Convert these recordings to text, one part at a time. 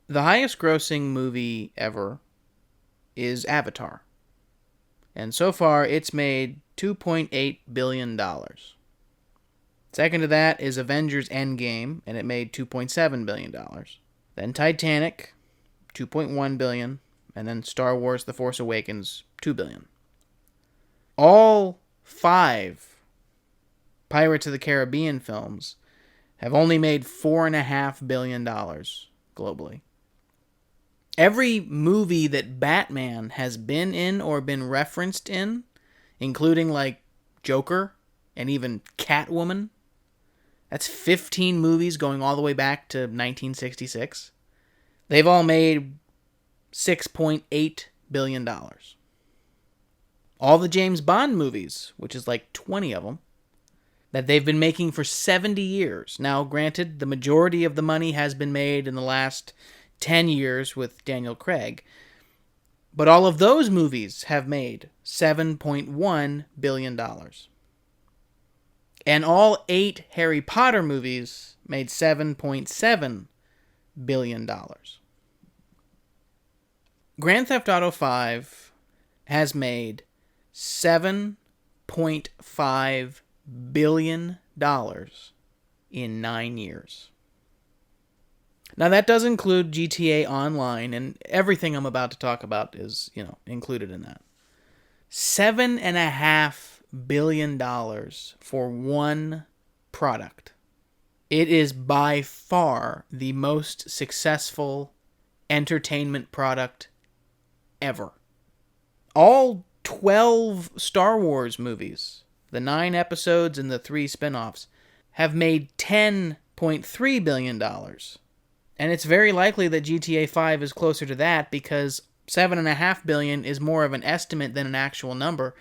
The highest grossing movie ever is Avatar. And so far, it's made $2.8 billion. Second to that is Avengers Endgame, and it made $2.7 billion. Then Titanic, $2.1 billion. And then Star Wars The Force Awakens, $2 billion. All 5 Pirates of the Caribbean films have only made $4.5 billion globally. Every movie that Batman has been in or been referenced in, including like Joker and even Catwoman, that's 15 movies going all the way back to 1966. They've all made $6.8 billion. All the James Bond movies, which is like 20 of them, that they've been making for 70 years. Now, granted, the majority of the money has been made in the last 10 years with Daniel Craig, but all of those movies have made $7.1 billion. And all 8 Harry Potter movies made $7.7 billion. Grand Theft Auto 5 has made $7.5 billion in 9 years. Now, that does include GTA Online, and everything I'm about to talk about is, included in that. $7.5 billion for one product. It is by far the most successful entertainment product ever. All 12 Star Wars movies, the 9 episodes and the 3 spin-offs, have made $10.3 billion. And it's very likely that GTA 5 is closer to that, because $7.5 billion is more of an estimate than an actual number,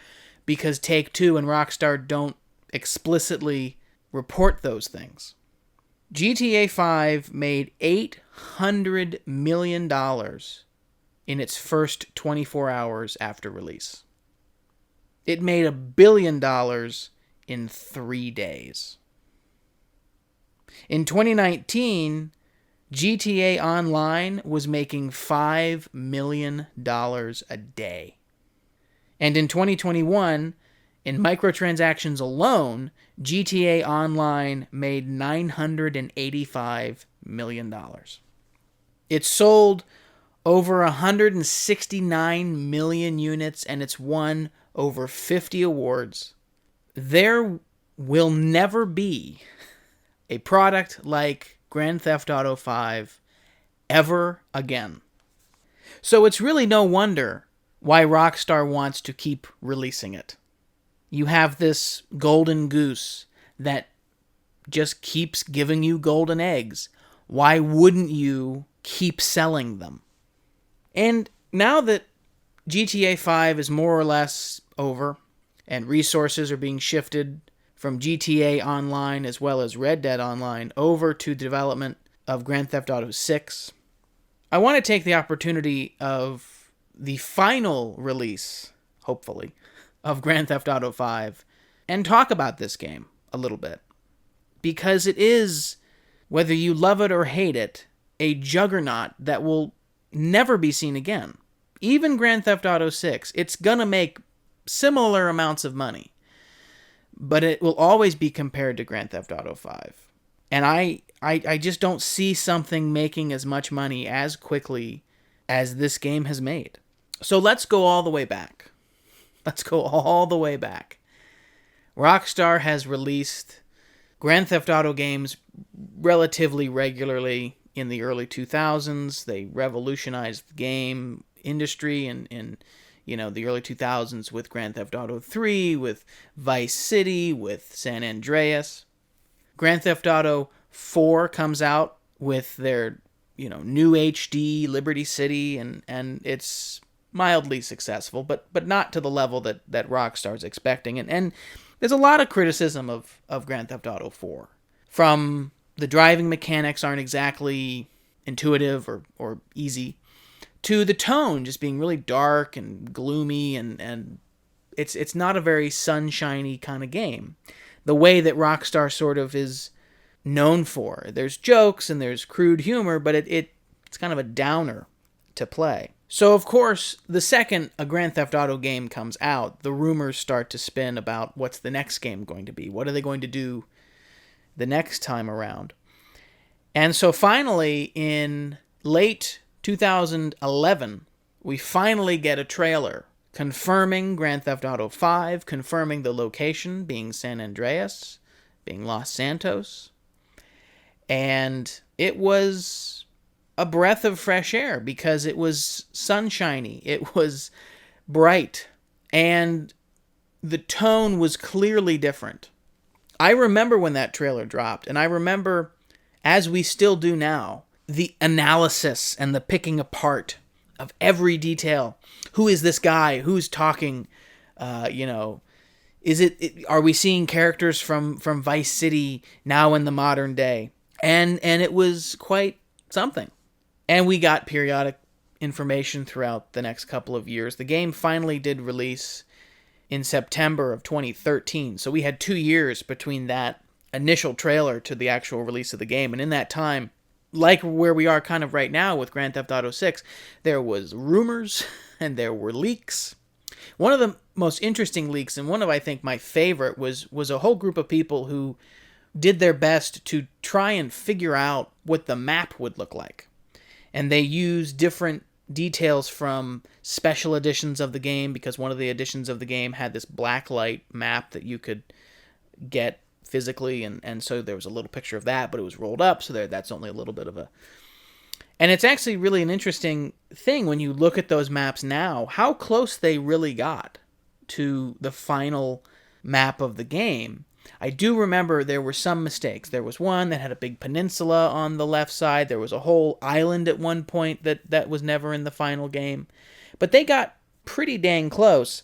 because Take-Two and Rockstar don't explicitly report those things. GTA 5 made $800 million in its first 24 hours after release. It made $1 billion in 3 days. In 2019, GTA Online was making $5 million a day. And in 2021, in microtransactions alone, GTA Online made $985 million. It sold over 169 million units, and it's won over 50 awards. There will never be a product like Grand Theft Auto 5 ever again. So it's really no wonder why Rockstar wants to keep releasing it. You have this golden goose that just keeps giving you golden eggs. Why wouldn't you keep selling them? And now that GTA 5 is more or less over, and resources are being shifted from GTA Online as well as Red Dead Online over to development of Grand Theft Auto 6, I want to take the opportunity of the final release, hopefully, of Grand Theft Auto 5 and talk about this game a little bit. Because it is, whether you love it or hate it, a juggernaut that will never be seen again. Even Grand Theft Auto 6, it's gonna make similar amounts of money, but it will always be compared to Grand Theft Auto 5. And I just don't see something making as much money as quickly as this game has made. So let's go all the way back. Rockstar has released Grand Theft Auto games relatively regularly in the early 2000s. They revolutionized the game industry in the early 2000s with Grand Theft Auto 3, with Vice City, with San Andreas. Grand Theft Auto 4 comes out with their, new HD Liberty City, and it's mildly successful, but not to the level that Rockstar's expecting. And there's a lot of criticism of Grand Theft Auto 4. From the driving mechanics aren't exactly intuitive or easy, to the tone just being really dark and gloomy, and it's not a very sunshiny kind of game. The way that Rockstar sort of is known for. There's jokes and there's crude humor, but it It's kind of a downer to play. So, of course, the second a Grand Theft Auto game comes out, the rumors start to spin about what's the next game going to be. What are they going to do the next time around? And so finally, in late 2011, we finally get a trailer confirming Grand Theft Auto 5, confirming the location being San Andreas, being Los Santos. And it was a breath of fresh air because it was sunshiny, it was bright, and the tone was clearly different. I remember when that trailer dropped, and I remember, as we still do now, the analysis and the picking apart of every detail. Who is this guy? Who's talking? Is it? Are we seeing characters from Vice City now in the modern day? And it was quite something. And we got periodic information throughout the next couple of years. The game finally did release in September of 2013. So we had 2 years between that initial trailer to the actual release of the game. And in that time, like where we are kind of right now with Grand Theft Auto 6, there was rumors and there were leaks. One of the most interesting leaks, and one of, I think, my favorite, was a whole group of people who did their best to try and figure out what the map would look like. And they used different details from special editions of the game, because one of the editions of the game had this blacklight map that you could get physically, and so there was a little picture of that, but it was rolled up, so that's only a little bit of a... And it's actually really an interesting thing when you look at those maps now, how close they really got to the final map of the game. I do remember there were some mistakes. There was one that had a big peninsula on the left side. There was a whole island at one point that was never in the final game. But they got pretty dang close.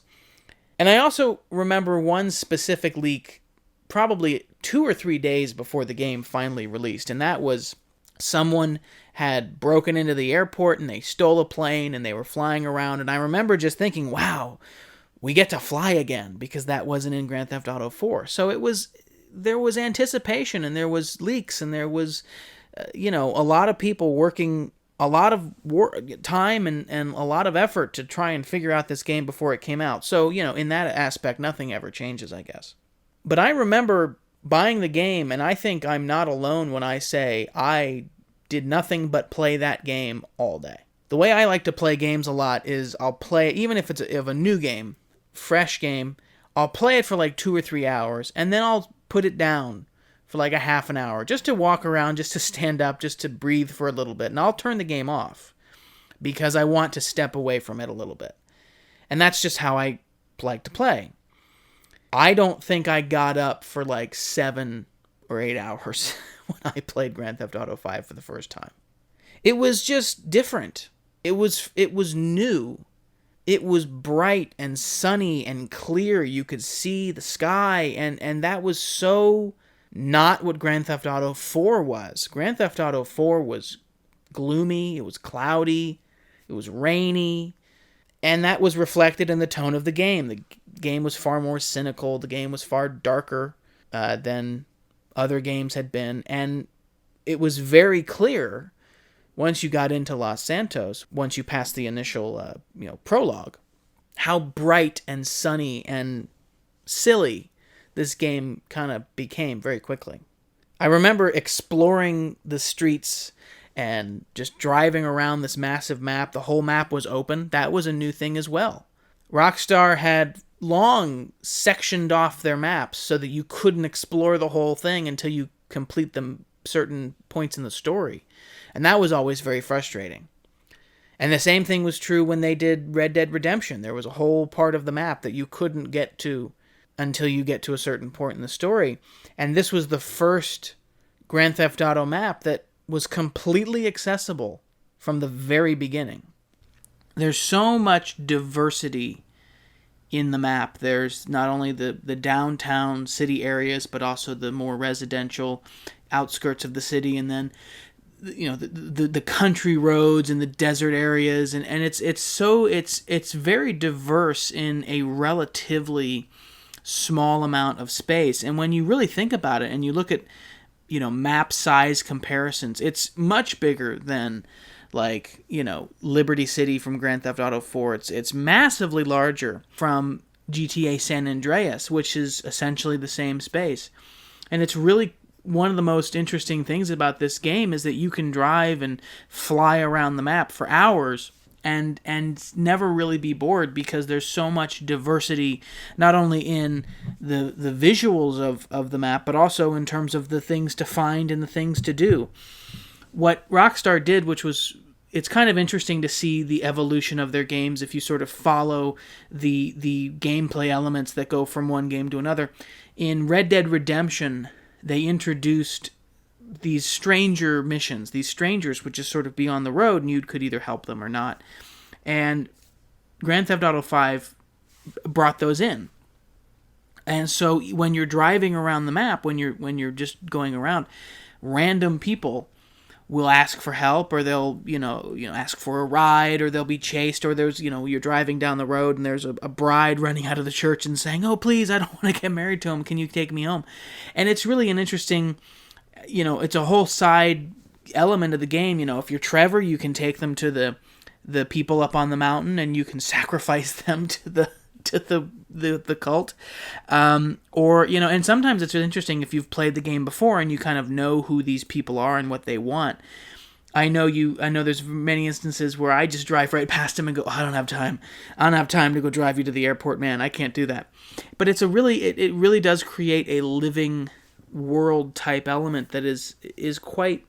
And I also remember one specific leak probably 2 or 3 days before the game finally released. And that was someone had broken into the airport and they stole a plane and they were flying around. And I remember just thinking, wow, we get to fly again, because that wasn't in Grand Theft Auto 4. So there was anticipation, and there was leaks, and there was, a lot of people working a lot of time and a lot of effort to try and figure out this game before it came out. So, in that aspect, nothing ever changes, I guess. But I remember buying the game, and I think I'm not alone when I say I did nothing but play that game all day. The way I like to play games a lot is I'll play, even if it's a new game, fresh game, I'll play it for like 2 or 3 hours, and then I'll put it down for like a half an hour, just to walk around, just to stand up, just to breathe for a little bit, and I'll turn the game off, because I want to step away from it a little bit. And that's just how I like to play. I don't think I got up for like 7 or 8 hours when I played Grand Theft Auto 5 for the first time. It was just different. It was new. It was bright and sunny and clear. You could see the sky, and that was so not what Grand Theft Auto 4 was. Grand Theft Auto 4 was gloomy, it was cloudy, it was rainy, and that was reflected in the tone of the game. The game was far more cynical, the game was far darker than other games had been, and it was very clear once you got into Los Santos, once you passed the initial prologue, how bright and sunny and silly this game kind of became very quickly. I remember exploring the streets and just driving around this massive map. The whole map was open. That was a new thing as well. Rockstar had long sectioned off their maps so that you couldn't explore the whole thing until you complete them certain points in the story. And that was always very frustrating. And the same thing was true when they did Red Dead Redemption. There was a whole part of the map that you couldn't get to until you get to a certain point in the story. And this was the first Grand Theft Auto map that was completely accessible from the very beginning. There's so much diversity in the map. There's not only the downtown city areas, but also the more residential outskirts of the city, and then the country roads and the desert areas, and it's very diverse in a relatively small amount of space. And when you really think about it and you look at map size comparisons, it's much bigger than like, Liberty City from Grand Theft Auto 4. It's massively larger from GTA San Andreas, which is essentially the same space. And it's really one of the most interesting things about this game is that you can drive and fly around the map for hours and never really be bored, because there's so much diversity, not only in the visuals of the map, but also in terms of the things to find and the things to do. What Rockstar did, which was, it's kind of interesting to see the evolution of their games if you sort of follow the gameplay elements that go from one game to another. In Red Dead Redemption, they introduced these stranger missions. These strangers would just sort of be on the road, and you could either help them or not. And Grand Theft Auto 5 brought those in. And so when you're driving around the map, when you're just going around, random people will ask for help, or they'll ask for a ride, or they'll be chased, or there's you're driving down the road and there's a bride running out of the church and saying, "Oh, please, I don't want to get married to him. Can you take me home?" And it's really an interesting, it's a whole side element of the game. If you're Trevor, you can take them to the people up on the mountain, and you can sacrifice them to the cult, or and sometimes it's interesting if you've played the game before and you kind of know who these people are and what they want. I know there's many instances where I just drive right past them and go, "I don't have time to go drive you to the airport, man. I can't do that." But it really does create a living world type element that is quite.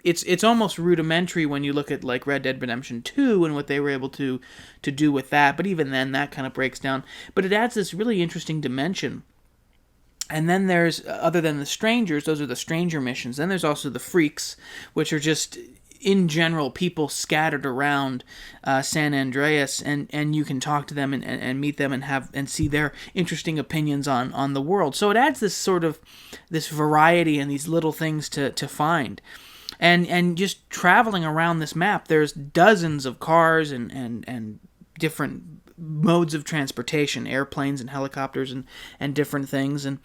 It's almost rudimentary when you look at like Red Dead Redemption 2 and what they were able to do with that, but even then that kind of breaks down. But it adds this really interesting dimension. And then there's, other than the strangers, those are the stranger missions, then there's also the freaks, which are just, in general, people scattered around San Andreas, and you can talk to them and meet them and see their interesting opinions on the world. So it adds this sort of, this variety and these little things to find. And just traveling around this map, there's dozens of cars and different modes of transportation, airplanes and helicopters and different things. And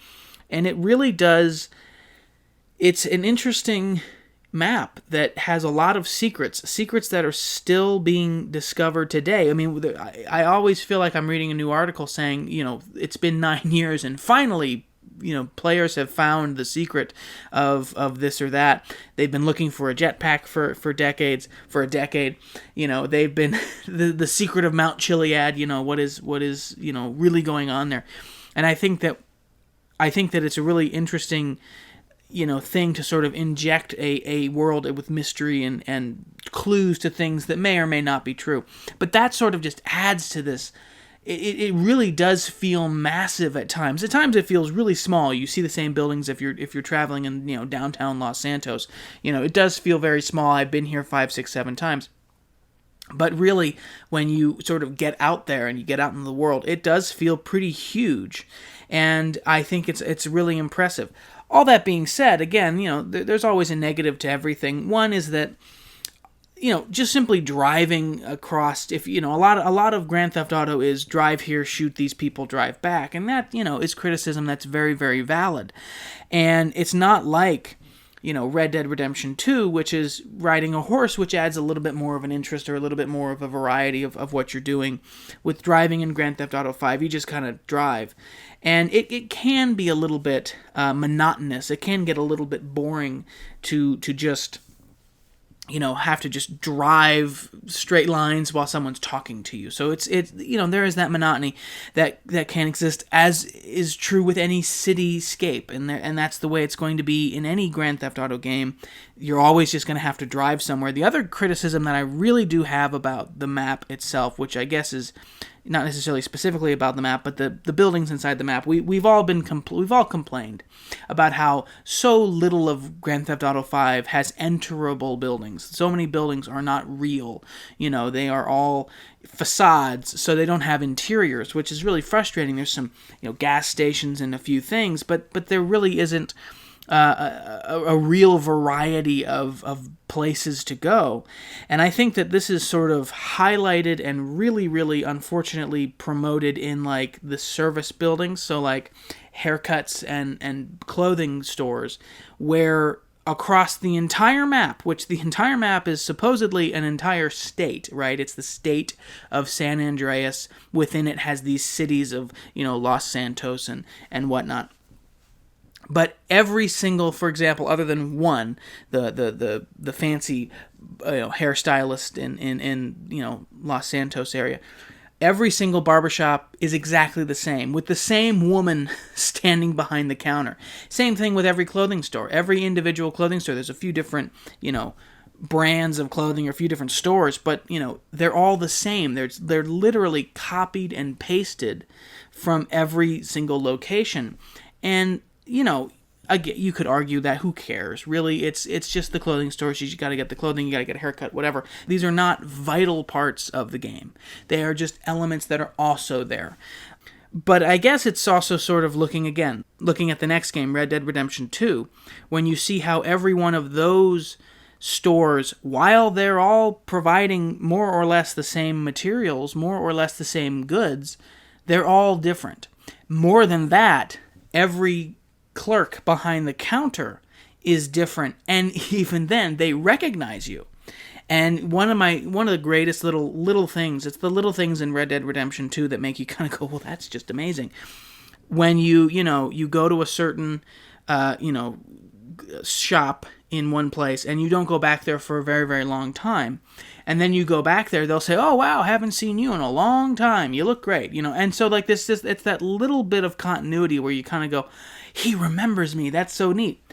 it really does, it's an interesting map that has a lot of secrets that are still being discovered today. I mean, I always feel like I'm reading a new article saying, it's been 9 years and finally players have found the secret of this or that. They've been looking for a jetpack for decades. For a decade, they've been the secret of Mount Chiliad. What is really going on there, and I think that it's a really interesting thing to sort of inject a world with mystery and clues to things that may or may not be true. But that sort of just adds to this. It really does feel massive at times. At times it feels really small. You see the same buildings if you're traveling in downtown Los Santos. It does feel very small. I've been here 5, 6, 7 times. But really, when you sort of get out there and you get out in the world, it does feel pretty huge. And I think it's really impressive. All that being said, again, there's always a negative to everything. One is that just simply driving across, if a lot of Grand Theft Auto is drive here, shoot these people, drive back, and that is criticism that's very, very valid. And it's not like Red Dead Redemption 2, which is riding a horse, which adds a little bit more of an interest or a little bit more of a variety of what you're doing. With driving in Grand Theft Auto 5, you just kind of drive. And it can be a little bit monotonous. It can get a little bit boring to just have to just drive straight lines while someone's talking to you. So it's there is that monotony that can exist, as is true with any cityscape, and that's the way it's going to be in any Grand Theft Auto game. You're always just going to have to drive somewhere. The other criticism that I really do have about the map itself, which I guess is not necessarily specifically about the map, but the buildings inside the map, we've all complained about how so little of Grand Theft Auto 5 has enterable buildings. So many buildings are not real. They are all facades, so they don't have interiors, which is really frustrating. There's some gas stations and a few things, but there really isn't a real variety of places to go. And I think that this is sort of highlighted and really, really unfortunately promoted in like the service buildings, so like haircuts and clothing stores, where across the entire map, which the entire map is supposedly an entire state, right? It's the state of San Andreas. Within it has these cities of, Los Santos and whatnot. But every single, for example, other than one, the fancy hairstylist in Los Santos area, every single barbershop is exactly the same, with the same woman standing behind the counter. Same thing with every clothing store. Every individual clothing store, there's a few different, brands of clothing or a few different stores, but, they're all the same. They're literally copied and pasted from every single location. And, again, you could argue that who cares? Really, it's just the clothing stores. You got to get the clothing, you got to get a haircut, whatever. These are not vital parts of the game. They are just elements that are also there. But I guess it's also sort of looking at the next game, Red Dead Redemption 2, when you see how every one of those stores, while they're all providing more or less the same materials, more or less the same goods, they're all different. More than that, every clerk behind the counter is different, and even then they recognize you. And one of the greatest little things, it's the little things in Red Dead Redemption 2 that make you kind of go, well, that's just amazing. When you go to a certain shop in one place and you don't go back there for a very, very long time, and then you go back there, they'll say, oh wow, haven't seen you in a long time, you look great, and so like this it's that little bit of continuity where you kind of go, he remembers me, that's so neat.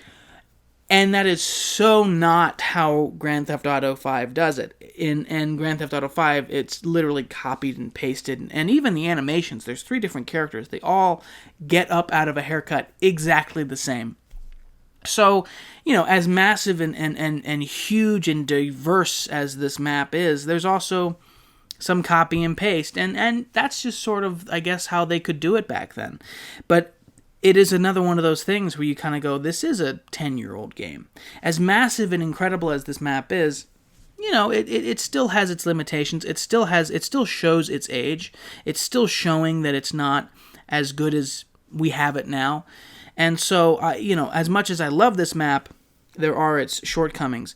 And that is so not how Grand Theft Auto 5 does it. In Grand Theft Auto 5, it's literally copied and pasted. And even the animations, there's 3 different characters. They all get up out of a haircut exactly the same. So, as massive and huge and diverse as this map is, there's also some copy and paste. And that's just sort of, I guess, how they could do it back then. But it is another one of those things where you kind of go, this is a 10-year-old game. As massive and incredible as this map is, it still has its limitations. It still shows its age. It's still showing that it's not as good as we have it now. And so, as much as I love this map, there are its shortcomings.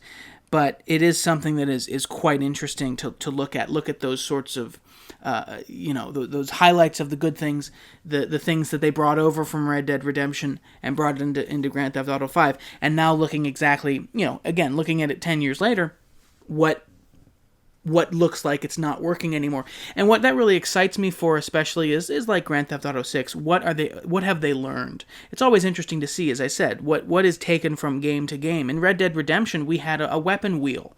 But it is something that is quite interesting to look at. Look at those sorts of those highlights of the good things, the things that they brought over from Red Dead Redemption and brought it into Grand Theft Auto 5, and now looking exactly, again, looking at it 10 years later, what looks like it's not working anymore. And what that really excites me for, especially, is like Grand Theft Auto 6. What have they learned? It's always interesting to see, as I said, what is taken from game to game. In Red Dead Redemption, we had a weapon wheel.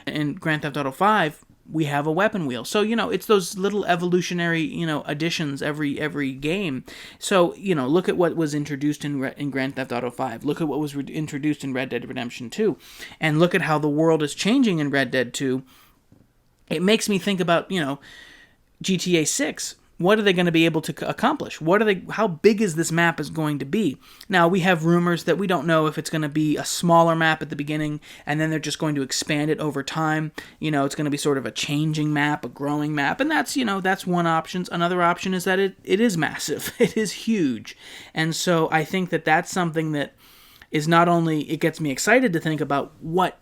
In Grand Theft Auto 5, we have a weapon wheel. So, it's those little evolutionary, additions every game. So, look at what was introduced in Grand Theft Auto 5. Look at what was introduced in Red Dead Redemption 2. And look at how the world is changing in Red Dead 2. It makes me think about, GTA 6. What are they going to be able to accomplish? How big is this map is going to be? Now, we have rumors that we don't know if it's going to be a smaller map at the beginning, and then they're just going to expand it over time. It's going to be sort of a changing map, a growing map, and that's one option. Another option is that it is massive. It is huge. And so I think that that's something that is not only, it gets me excited to think about what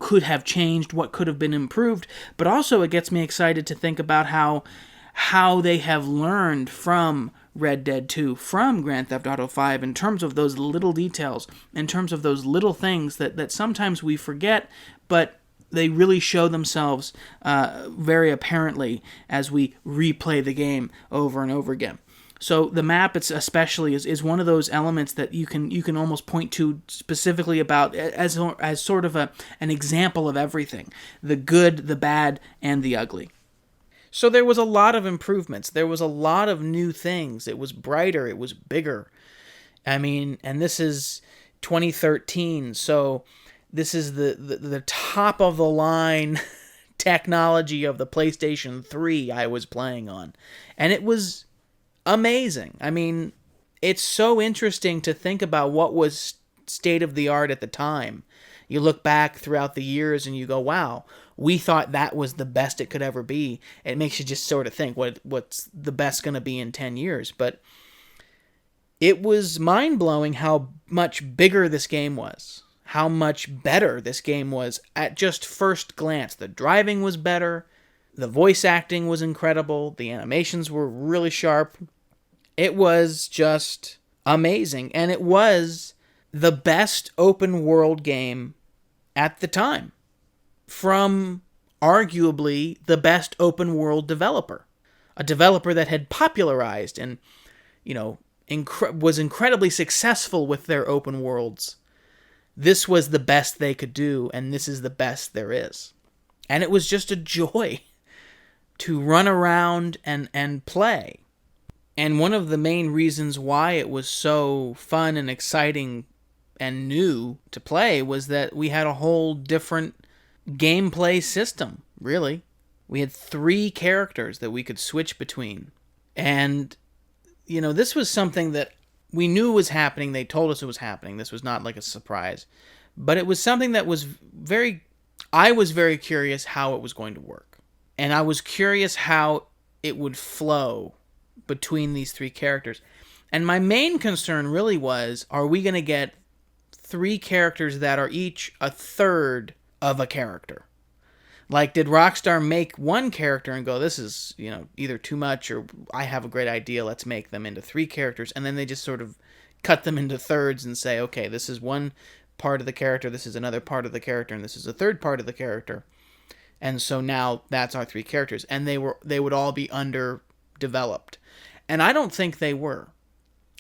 could have changed, what could have been improved, but also it gets me excited to think about how they have learned from Red Dead 2, from Grand Theft Auto 5, in terms of those little details, in terms of those little things that sometimes we forget, but they really show themselves very apparently as we replay the game over and over again. So the map, it's especially is one of those elements that you can almost point to specifically about as sort of an example of everything: the good, the bad, and the ugly. So there was a lot of improvements. There was a lot of new things. It was brighter. It was bigger. I mean, and this is 2013, so this is the top of the line technology of the PlayStation 3 I was playing on, and it was amazing. I mean, it's so interesting to think about what was state of the art at the time. You look back throughout the years and you go, wow, we thought that was the best it could ever be. It makes you just sort of think what's the best going to be in 10 years. But it was mind-blowing how much bigger this game was, how much better this game was at just first glance. The driving was better, the voice acting was incredible, the animations were really sharp. It was just amazing, and it was the best open world game at the time from arguably the best open world developer, a developer that had popularized and, was incredibly successful with their open worlds. This was the best they could do, and this is the best there is. And it was just a joy to run around and play. And one of the main reasons why it was so fun and exciting and new to play was that we had a whole different gameplay system, really. We had 3 characters that we could switch between. And, this was something that we knew was happening. They told us it was happening. This was not like a surprise. But it was something that was I was very curious how it was going to work. And I was curious how it would flow between these 3 characters. And my main concern really was, are we going to get 3 characters that are each a third of a character? Like, did Rockstar make one character and go, this is, either too much, or I have a great idea, let's make them into 3 characters, and then they just sort of cut them into thirds and say, okay, this is one part of the character, this is another part of the character, and this is a third part of the character. And so now that's our 3 characters. And they would all be underdeveloped. And I don't think they were.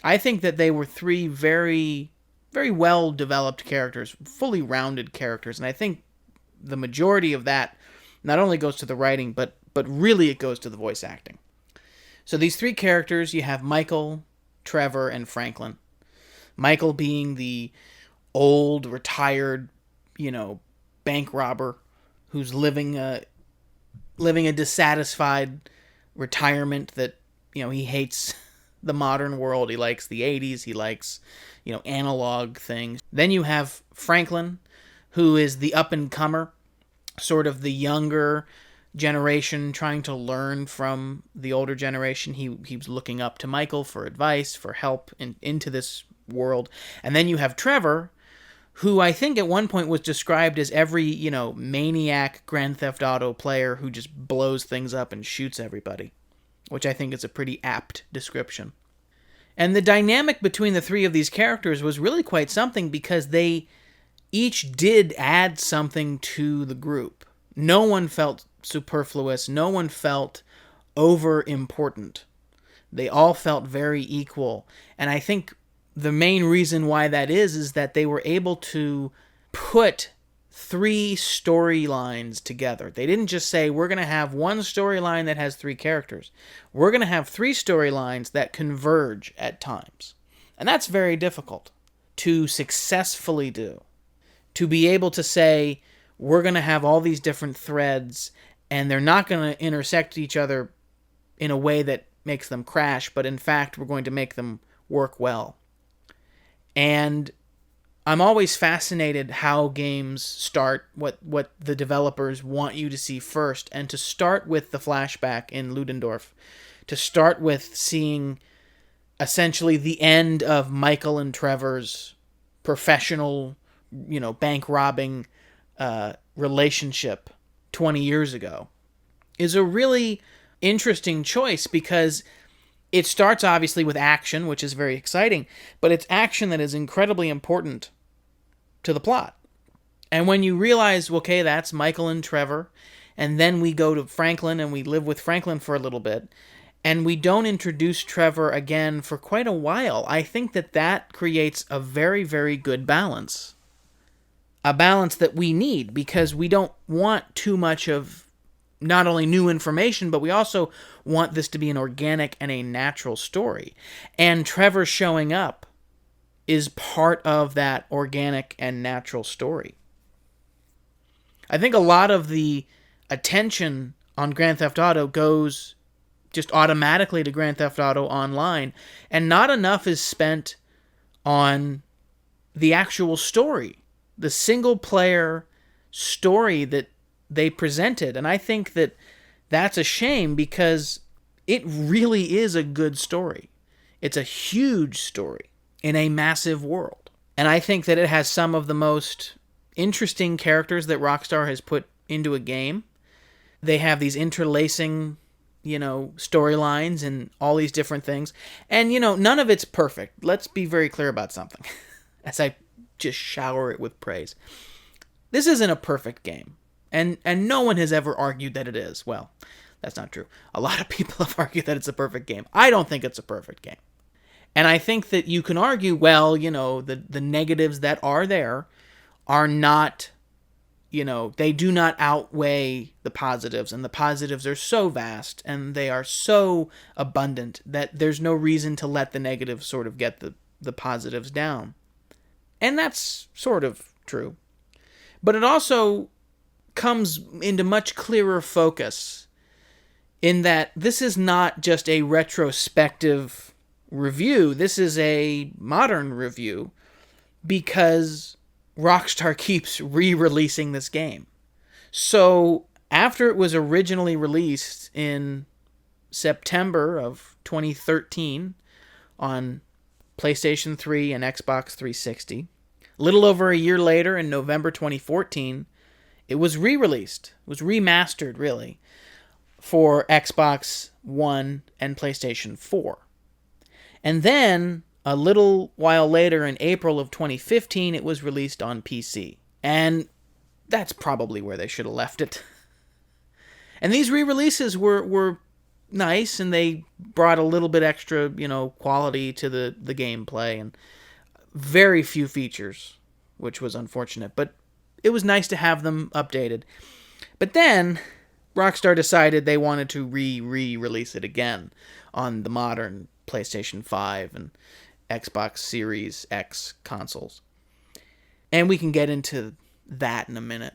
I think that they were 3 very, very well-developed characters, fully rounded characters. And I think the majority of that not only goes to the writing, but really it goes to the voice acting. So these 3 characters, you have Michael, Trevor, and Franklin. Michael being the old, retired, bank robber who's living a dissatisfied retirement that, he hates the modern world. He likes the 80s. He likes, analog things. Then you have Franklin, who is the up-and-comer, sort of the younger generation trying to learn from the older generation. He was looking up to Michael for advice, for help into this world. And then you have Trevor, who I think at one point was described as every, maniac Grand Theft Auto player who just blows things up and shoots everybody, which I think is a pretty apt description. And the dynamic between the 3 of these characters was really quite something, because they each did add something to the group. No one felt superfluous. No one felt over-important. They all felt very equal. And I think the main reason why that is that they were able to put 3 storylines together. They didn't just say, we're going to have one storyline that has 3 characters. We're going to have 3 storylines that converge at times. And that's very difficult to successfully do. To be able to say, we're going to have all these different threads, and they're not going to intersect each other in a way that makes them crash, but in fact, we're going to make them work well. And I'm always fascinated how games start, what the developers want you to see first, and to start with the flashback in Ludendorff, to start with seeing essentially the end of Michael and Trevor's professional, bank robbing relationship 20 years ago, is a really interesting choice, because it starts obviously with action, which is very exciting, but it's action that is incredibly important to the plot. And when you realize, okay, that's Michael and Trevor, and then we go to Franklin and we live with Franklin for a little bit, and we don't introduce Trevor again for quite a while, I think that creates a very, very good balance. A balance that we need, because we don't want too much of not only new information, but we also want this to be an organic and a natural story. And Trevor showing up is part of that organic and natural story. I think a lot of the attention on Grand Theft Auto goes just automatically to Grand Theft Auto Online, and not enough is spent on the actual story, the single-player story that they presented. And I think that that's a shame, because it really is a good story. It's a huge story in a massive world. And I think that it has some of the most interesting characters that Rockstar has put into a game. They have these interlacing, storylines and all these different things. And, none of it's perfect. Let's be very clear about something as I just shower it with praise. This isn't a perfect game. And no one has ever argued that it is. Well, that's not true. A lot of people have argued that it's a perfect game. I don't think it's a perfect game. And I think that you can argue, well, the negatives that are there are not, they do not outweigh the positives. And the positives are so vast and they are so abundant that there's no reason to let the negatives sort of get the positives down. And that's sort of true. But it also comes into much clearer focus in that this is not just a retrospective review. This is a modern review because Rockstar keeps re-releasing this game. So after it was originally released in September of 2013 on PlayStation 3 and Xbox 360, a little over a year later in November 2014, it was re-released. It was remastered, really, for Xbox One and PlayStation 4. And then, a little while later, in April of 2015, it was released on PC. And that's probably where they should have left it. And these re-releases were nice, and they brought a little bit extra, quality to the gameplay, and very few features, which was unfortunate. But it was nice to have them updated. But then, Rockstar decided they wanted to re-release it again on the modern PlayStation 5 and Xbox Series X consoles. And we can get into that in a minute.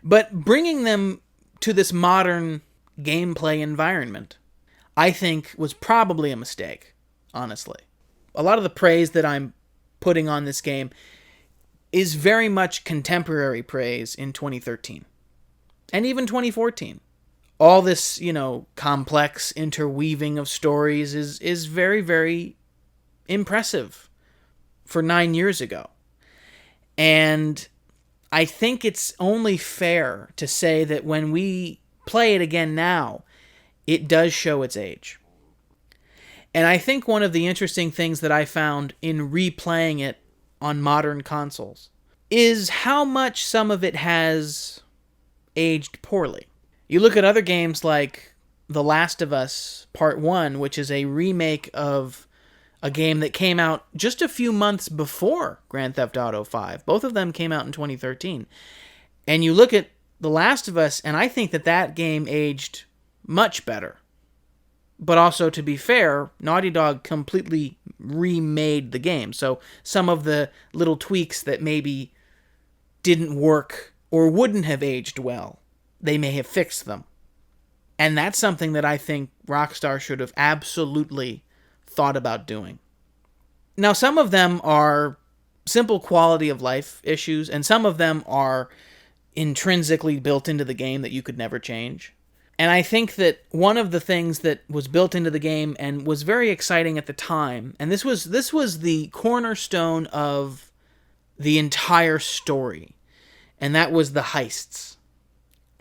But bringing them to this modern gameplay environment, I think, was probably a mistake, honestly. A lot of the praise that I'm putting on this game is very much contemporary praise in 2013. And even 2014. All this, complex interweaving of stories is very, very impressive for 9 years ago. And I think it's only fair to say that when we play it again now, it does show its age. And I think one of the interesting things that I found in replaying it on modern consoles is how much some of it has aged poorly. You look at other games like The Last of Us Part 1, which is a remake of a game that came out just a few months before Grand Theft Auto 5. Both of them came out in 2013. And you look at The Last of Us, and I think that game aged much better. But also, to be fair, Naughty Dog completely remade the game. So some of the little tweaks that maybe didn't work or wouldn't have aged well, they may have fixed them. And that's something that I think Rockstar should have absolutely thought about doing. Now, some of them are simple quality of life issues, and some of them are intrinsically built into the game that you could never change. And I think that one of the things that was built into the game and was very exciting at the time, and this was the cornerstone of the entire story, and that was the heists.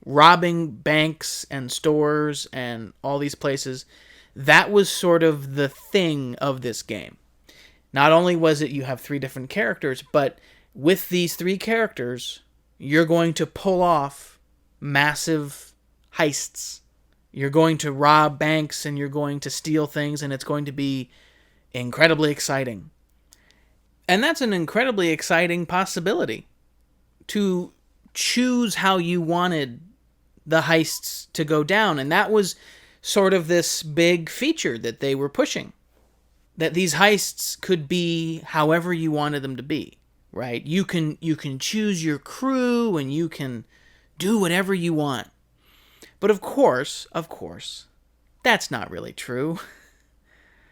Robbing banks and stores and all these places, that was sort of the thing of this game. Not only was it you have 3 different characters, but with these 3 characters, you're going to pull off massive heists. You're going to rob banks and you're going to steal things, and it's going to be incredibly exciting. And that's an incredibly exciting possibility, to choose how you wanted the heists to go down. And that was sort of this big feature that they were pushing, that these heists could be however you wanted them to be, right? You can choose your crew and you can do whatever you want. But of course, that's not really true.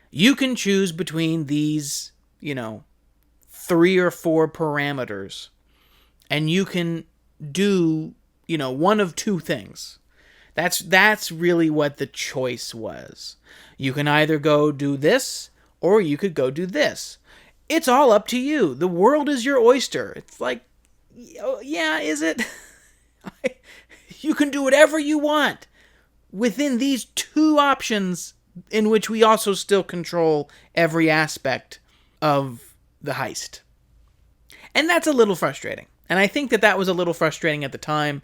You can choose between these, 3 or 4 parameters, and you can do, one of 2 things. That's really what the choice was. You can either go do this, or you could go do this. it's all up to you. The world is your oyster. It's like, yeah, is it? You can do whatever you want within these two options in which we also still control every aspect of the heist. And that's a little frustrating. And I think that was a little frustrating at the time,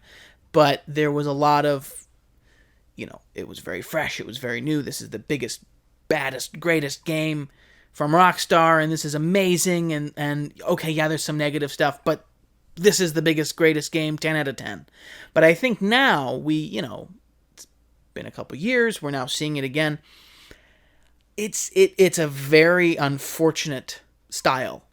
but there was a lot of, it was very fresh, it was very new. This is the biggest, baddest, greatest game from Rockstar, and this is amazing, and okay, yeah, there's some negative stuff, but this is the biggest, greatest game, 10 out of 10. But I think now it's been a couple years, we're now seeing it again. It's a very unfortunate style.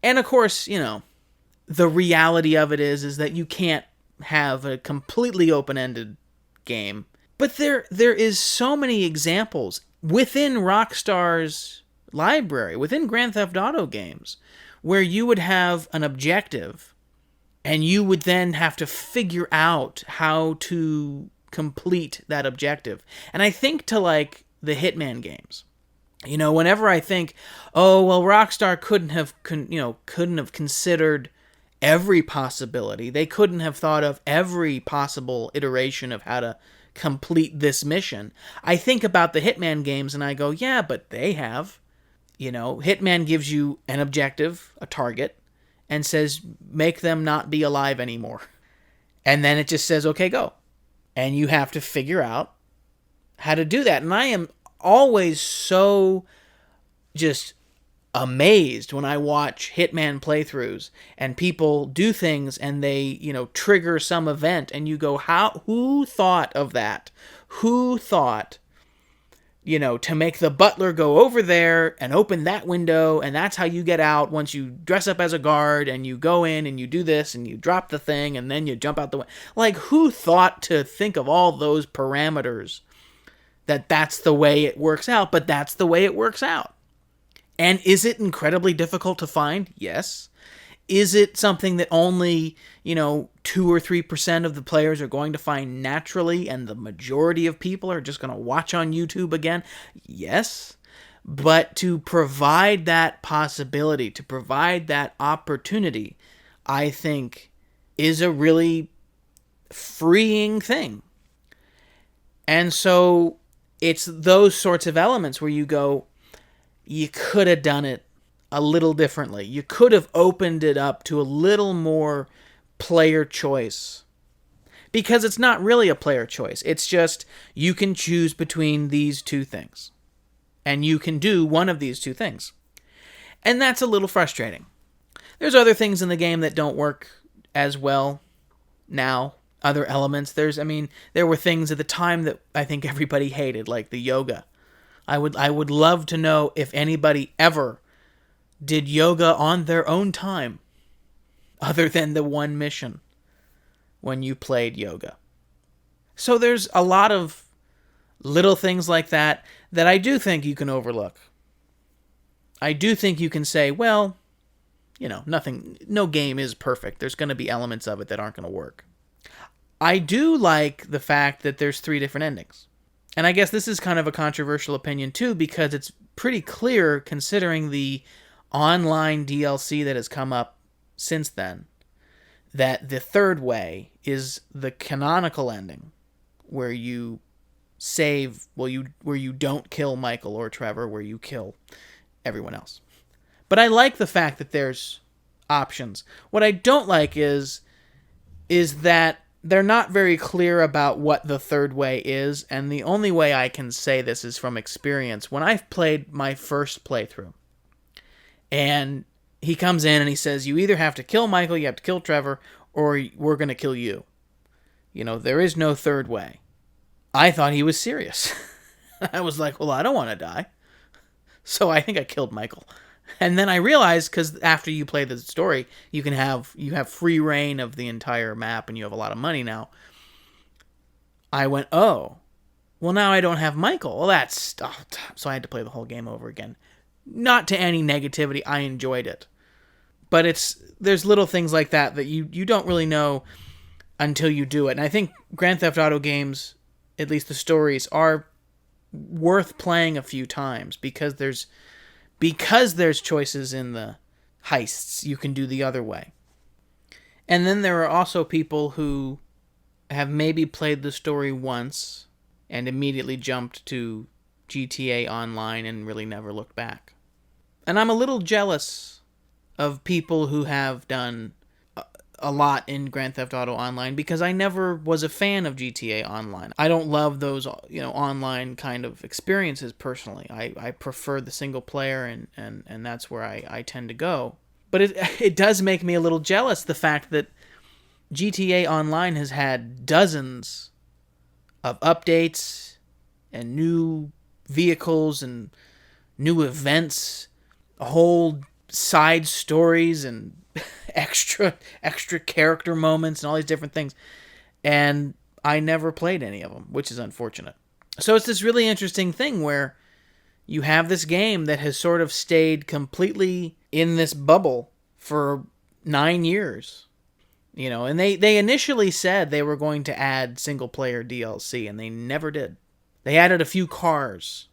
And of course, the reality of it is that you can't have a completely open-ended game. But there is so many examples within Rockstar's library, within Grand Theft Auto games, where you would have an objective and you would then have to figure out how to complete that objective. And I think to like the Hitman games. Whenever I think, oh, well, Rockstar couldn't have considered every possibility. They couldn't have thought of every possible iteration of how to complete this mission. I think about the Hitman games and I go, yeah, but they have. Hitman gives you an objective, a target, and says, make them not be alive anymore. And then it just says, okay, go. And you have to figure out how to do that. And I am always so just amazed when I watch Hitman playthroughs and people do things and they, trigger some event and you go, who thought of that? Who thought, to make the butler go over there and open that window, and that's how you get out once you dress up as a guard and you go in and you do this and you drop the thing and then you jump out the window. Like, who thought to think of all those parameters? That's the way it works out, but that's the way it works out. And is it incredibly difficult to find? Yes. Is it something that only, 2 or 3% of the players are going to find naturally and the majority of people are just going to watch on YouTube again? Yes. But to provide that possibility, to provide that opportunity, I think is a really freeing thing. And so it's those sorts of elements where you go, you could have done it a little differently. You could have opened it up to a little more player choice. Because it's not really a player choice. It's just you can choose between these two things. And you can do one of these two things. And that's a little frustrating. There's other things in the game that don't work as well now. Other elements. There were things at the time that I think everybody hated, like the yoga. I would love to know if anybody ever did yoga on their own time, other than the one mission when you played yoga. So there's a lot of little things like that I do think you can overlook. I do think you can say, well, no game is perfect. There's going to be elements of it that aren't going to work. I do like the fact that there's 3 different endings. And I guess this is kind of a controversial opinion too, because it's pretty clear, considering the online DLC that has come up since then, that the third way is the canonical ending, where you save, where you don't kill Michael or Trevor, where you kill everyone else. But I like the fact that there's options. What I don't like is that they're not very clear about what the third way is, and the only way I can say this is from experience. When I've played my first playthrough, and he comes in and he says, you either have to kill Michael, you have to kill Trevor, or we're going to kill you. There is no third way. I thought he was serious. I was like, well, I don't want to die. So I think I killed Michael. And then I realized, because after you play the story, you have free reign of the entire map and you have a lot of money now. I went, oh, well, now I don't have Michael. Well, so I had to play the whole game over again. Not to any negativity, I enjoyed it. But there's little things like that you don't really know until you do it. And I think Grand Theft Auto games, at least the stories, are worth playing a few times, because there's because there's choices in the heists, you can do the other way. And then there are also people who have maybe played the story once and immediately jumped to GTA Online and really never looked back. And I'm a little jealous of people who have done a lot in Grand Theft Auto Online because I never was a fan of GTA Online. I don't love those, online kind of experiences personally. I prefer the single player, and that's where I tend to go. But it does make me a little jealous, the fact that GTA Online has had dozens of updates and new vehicles and new events, whole side stories and extra character moments and all these different things. And I never played any of them, which is unfortunate. So it's this really interesting thing where you have this game that has sort of stayed completely in this bubble for 9 years. And they initially said they were going to add single-player DLC, and they never did. They added a few cars,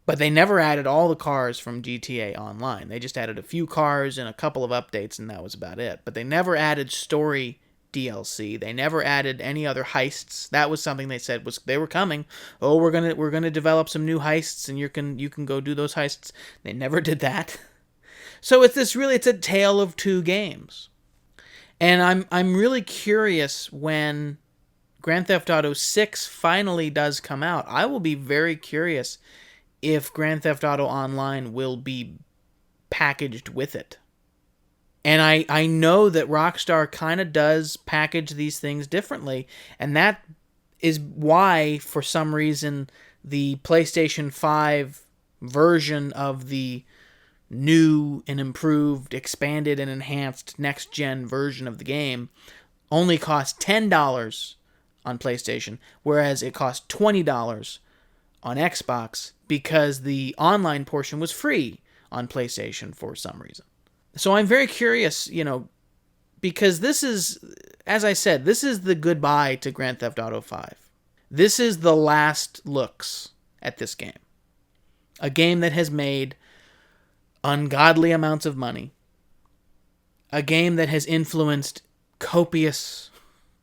but they never added all the cars from GTA Online. They just added a few cars and a couple of updates, and that was about it. But they never added story DLC. They never added any other heists. That was something they said they were coming. Oh, we're gonna develop some new heists, and you can go do those heists. They never did that. So it's a tale of two games. And I'm really curious when Grand Theft Auto 6 finally does come out. I will be very curious if Grand Theft Auto Online will be packaged with it. And I know that Rockstar kind of does package these things differently, and that is why, for some reason, the PlayStation 5 version of the new and improved, expanded and enhanced next-gen version of the game only costs $10 on PlayStation, whereas it cost $20 on Xbox because the online portion was free on PlayStation for some reason. So I'm very curious, because this is, as I said, this is the goodbye to Grand Theft Auto 5. This is the last looks at this game. A game that has made ungodly amounts of money. A game that has influenced copious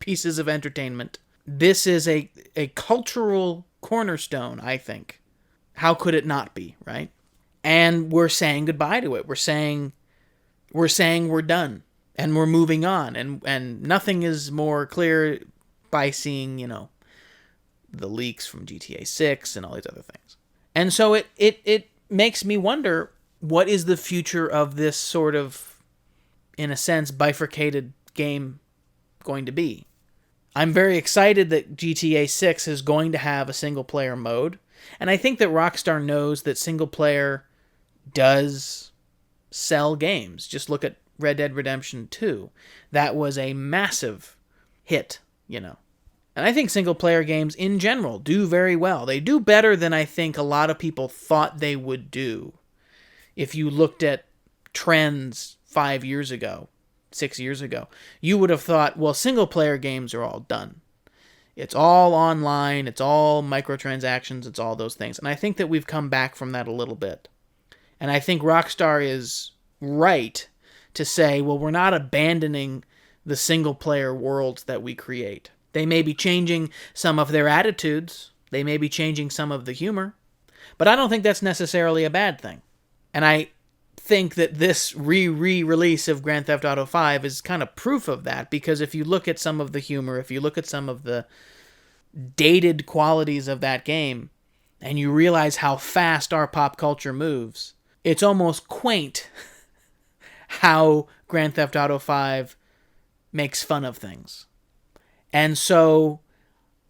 pieces of entertainment. This is a cultural cornerstone, I think. How could it not be, right? And we're saying goodbye to it. We're saying we're done. And we're moving on. And nothing is more clear by seeing, the leaks from GTA 6 and all these other things. And so it makes me wonder, what is the future of this sort of, in a sense, bifurcated game going to be? I'm very excited that GTA 6 is going to have a single-player mode, and I think that Rockstar knows that single-player does sell games. Just look at Red Dead Redemption 2. That was a massive hit, And I think single-player games, in general, do very well. They do better than I think a lot of people thought they would do. If you looked at trends 5 years ago, 6 years ago, you would have thought, well, single-player games are all done. It's all online, it's all microtransactions, it's all those things. And I think that we've come back from that a little bit. And I think Rockstar is right to say, well, we're not abandoning the single-player worlds that we create. They may be changing some of their attitudes, they may be changing some of the humor, but I don't think that's necessarily a bad thing. And I think that this re-release of Grand Theft Auto 5 is kind of proof of that, because if you look at some of the humor, if you look at some of the dated qualities of that game, and you realize how fast our pop culture moves, it's almost quaint how Grand Theft Auto 5 makes fun of things. And so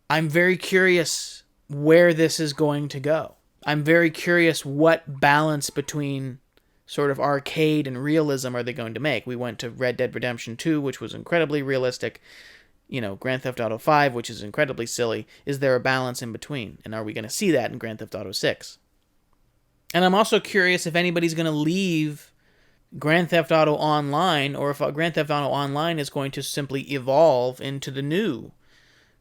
I'm very curious where this is going to go. I'm very curious what balance between sort of arcade and realism are they going to make. We went to Red Dead Redemption 2, which was incredibly realistic. Grand Theft Auto 5, which is incredibly silly. Is there a balance in between? And are we going to see that in Grand Theft Auto 6? And I'm also curious if anybody's going to leave Grand Theft Auto Online, or if Grand Theft Auto Online is going to simply evolve into the new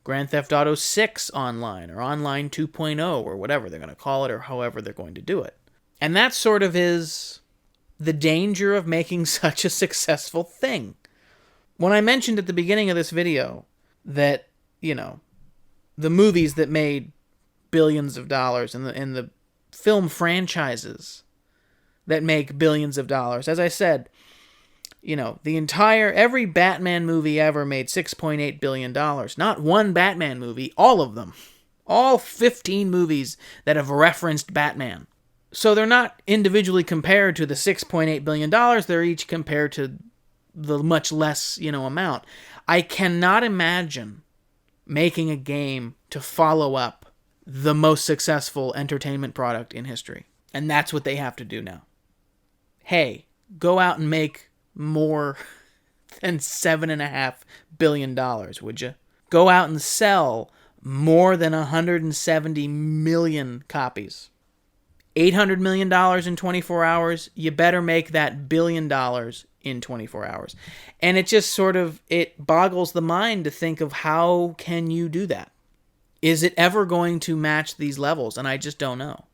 Grand Theft Auto 6 Online, or Online 2.0, or whatever they're going to call it, or however they're going to do it. And that sort of is the danger of making such a successful thing. When I mentioned at the beginning of this video that, the movies that made billions of dollars and the film franchises that make billions of dollars, as I said, every Batman movie ever made $6.8 billion. Not one Batman movie, all of them. All 15 movies that have referenced Batman. So they're not individually compared to the $6.8 billion. They're each compared to the much less, amount. I cannot imagine making a game to follow up the most successful entertainment product in history. And that's what they have to do now. Hey, go out and make more than $7.5 billion, would you? Go out and sell more than 170 million copies. $800 million in 24 hours, you better make that $1 billion in 24 hours. And it just it boggles the mind to think of how can you do that? Is it ever going to match these levels? And I just don't know.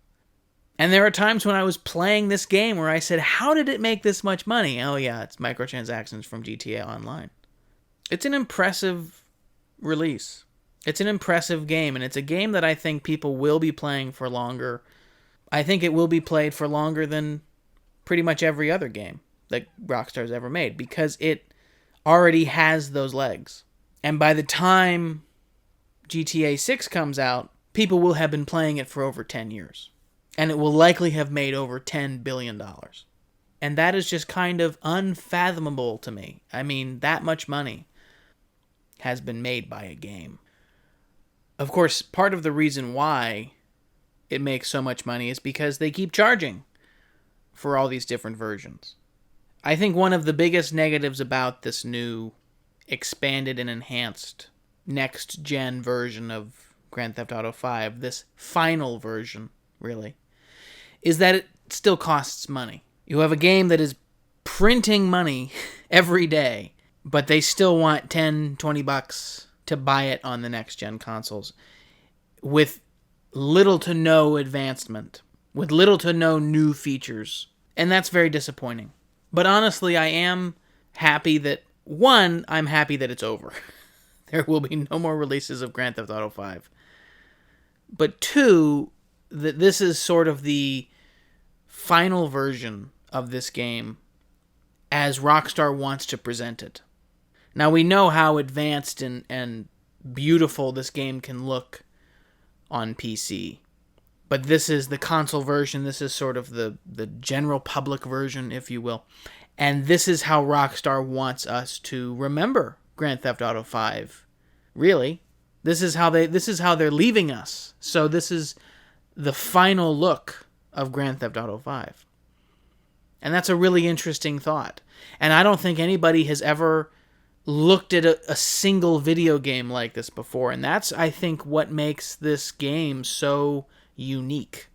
And there are times when I was playing this game where I said, how did it make this much money? Oh yeah, it's microtransactions from GTA Online. It's an impressive release. It's an impressive game, and it's a game that I think people will be playing for longer. I think it will be played for longer than pretty much every other game that Rockstar's ever made, because it already has those legs. And by the time GTA 6 comes out, people will have been playing it for over 10 years. And it will likely have made over $10 billion. And that is just kind of unfathomable to me. I mean, that much money has been made by a game. Of course, part of the reason why it makes so much money is because they keep charging for all these different versions. I think one of the biggest negatives about this new expanded and enhanced next-gen version of Grand Theft Auto 5, this final version, really, is that it still costs money. You have a game that is printing money every day, but they still want $10, $20 to buy it on the next-gen consoles with little to no advancement, with little to no new features. And that's very disappointing. But honestly, I am happy that, one, I'm happy that it's over. There will be no more releases of Grand Theft Auto 5. But two, that this is sort of the final version of this game as Rockstar wants to present it. Now, we know how advanced and beautiful this game can look on PC. But this is the console version. This is sort of the general public version, if you will. And this is how Rockstar wants us to remember Grand Theft Auto 5. Really. This is how they're leaving us. So this is the final look of Grand Theft Auto 5. And that's a really interesting thought. And I don't think anybody has ever looked at a single video game like this before. And that's, I think, what makes this game so unique.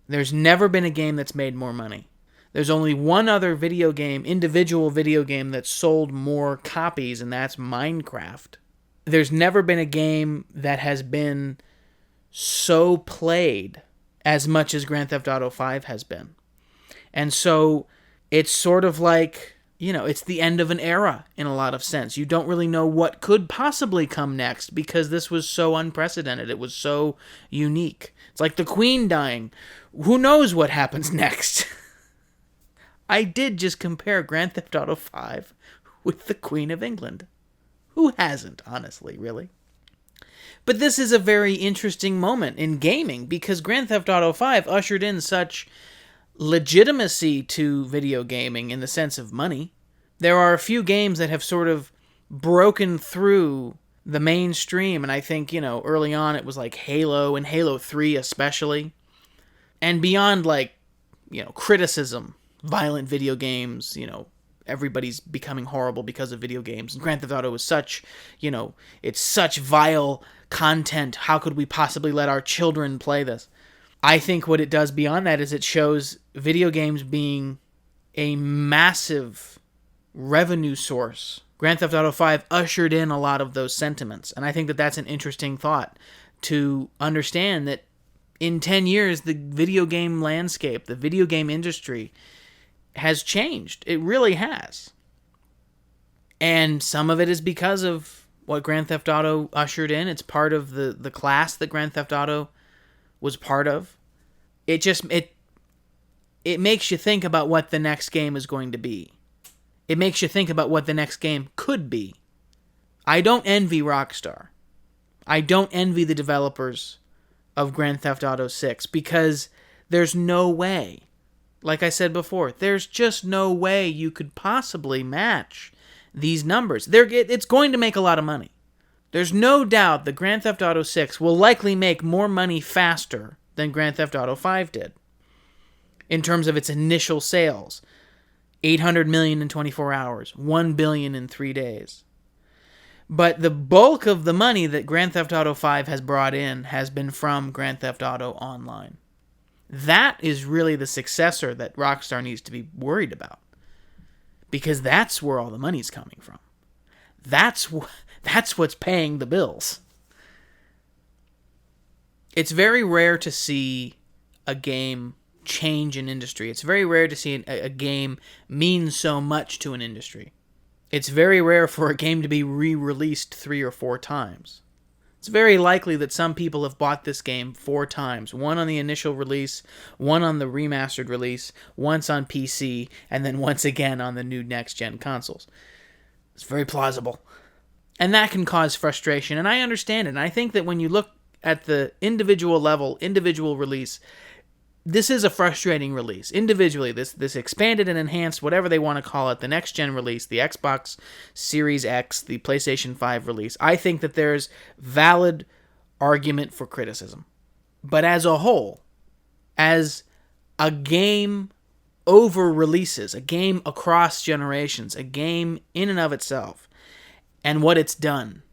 There's never been a game that's made more money. There's only one other individual video game that sold more copies, and that's Minecraft. There's never been a game that has been so played as much as Grand Theft Auto 5 has been. And so it's sort of like, it's the end of an era in a lot of sense. You don't really know what could possibly come next because this was so unprecedented. It was so unique. It's like the Queen dying. Who knows what happens next? I did just compare Grand Theft Auto 5 with the Queen of England. Who hasn't, honestly, really? But this is a very interesting moment in gaming because Grand Theft Auto 5 ushered in such legitimacy to video gaming in the sense of money. There are a few games that have sort of broken through the mainstream, and I think, early on it was like Halo and Halo 3 especially. And beyond criticism, violent video games, everybody's becoming horrible because of video games. And Grand Theft Auto is such, it's such vile content. How could we possibly let our children play this? I think what it does beyond that is it shows video games being a massive revenue source. Grand Theft Auto 5 ushered in a lot of those sentiments. And I think that that's an interesting thought to understand that in 10 years, the video game landscape, the video game industry has changed. It really has. And some of it is because of what Grand Theft Auto ushered in. It's part of the class that Grand Theft Auto was part of. It makes you think about what the next game is going to be. It makes you think about what the next game could be. I don't envy Rockstar. I don't envy the developers of Grand Theft Auto 6 because there's no way, like I said before, there's just no way you could possibly match these numbers. It's going to make a lot of money. There's no doubt that Grand Theft Auto 6 will likely make more money faster than Grand Theft Auto 5 did in terms of its initial sales. 800 million in 24 hours, 1 billion in 3 days. But the bulk of the money that Grand Theft Auto 5 has brought in has been from Grand Theft Auto Online. That is really the successor that Rockstar needs to be worried about. Because that's where all the money's coming from. That's what's paying the bills. It's very rare to see a game change an industry. It's very rare to see a game mean so much to an industry. It's very rare for a game to be re-released 3 or 4 times. It's very likely that some people have bought this game 4 times. One on the initial release, one on the remastered release, once on PC, and then once again on the new next-gen consoles. It's very plausible. And that can cause frustration, and I understand it. And I think that when you look at the individual level, individual release, this is a frustrating release. Individually, this expanded and enhanced, whatever they want to call it, the next-gen release, the Xbox Series X, the PlayStation 5 release, I think that there's valid argument for criticism. But as a whole, as a game over releases, a game across generations, a game in and of itself, and what it's done,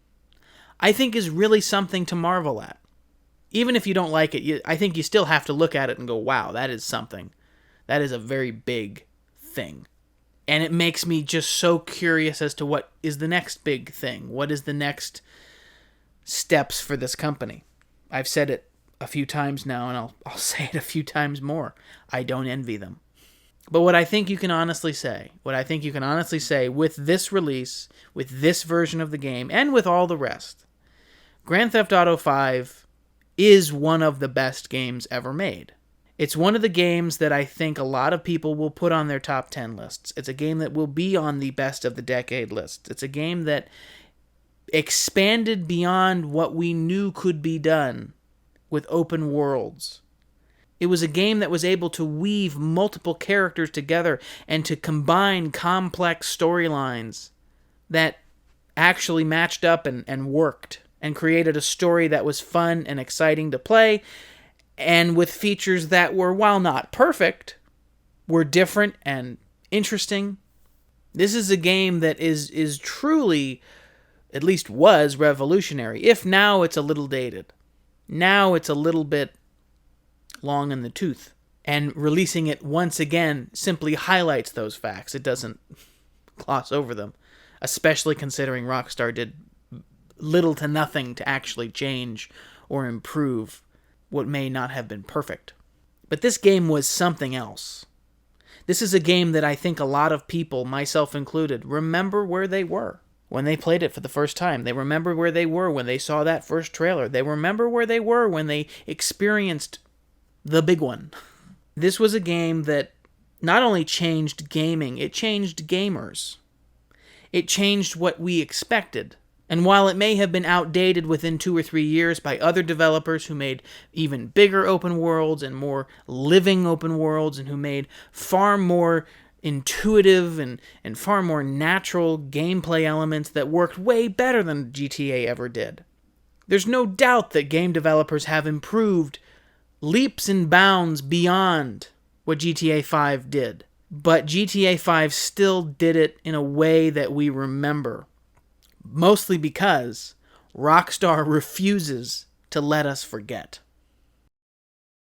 I think is really something to marvel at. Even if you don't like it, I think you still have to look at it and go, wow, that is something. That is a very big thing. And it makes me just so curious as to what is the next big thing. What is the next steps for this company? I've said it a few times now, and I'll say it a few times more. I don't envy them. But what I think you can honestly say with this release, with this version of the game, and with all the rest, Grand Theft Auto 5 is one of the best games ever made. It's one of the games that I think a lot of people will put on their top 10 lists. It's a game that will be on the best of the decade list. It's a game that expanded beyond what we knew could be done with open worlds. It was a game that was able to weave multiple characters together and to combine complex storylines that actually matched up and worked, and created a story that was fun and exciting to play, and with features that were, while not perfect, were different and interesting. This is a game that is truly, at least was, revolutionary. If now it's a little dated. Now it's a little bit long in the tooth. And releasing it once again simply highlights those facts. It doesn't gloss over them. Especially considering Rockstar did little to nothing to actually change or improve what may not have been perfect. But this game was something else. This is a game that I think a lot of people, myself included, remember where they were when they played it for the first time. They remember where they were when they saw that first trailer. They remember where they were when they experienced the big one. This was a game that not only changed gaming, it changed gamers. It changed what we expected. And while it may have been outdated within 2 or 3 years by other developers who made even bigger open worlds and more living open worlds, and who made far more intuitive and far more natural gameplay elements that worked way better than GTA ever did, there's no doubt that game developers have improved leaps and bounds beyond what GTA 5 did. But GTA 5 still did it in a way that we remember. Mostly because Rockstar refuses to let us forget.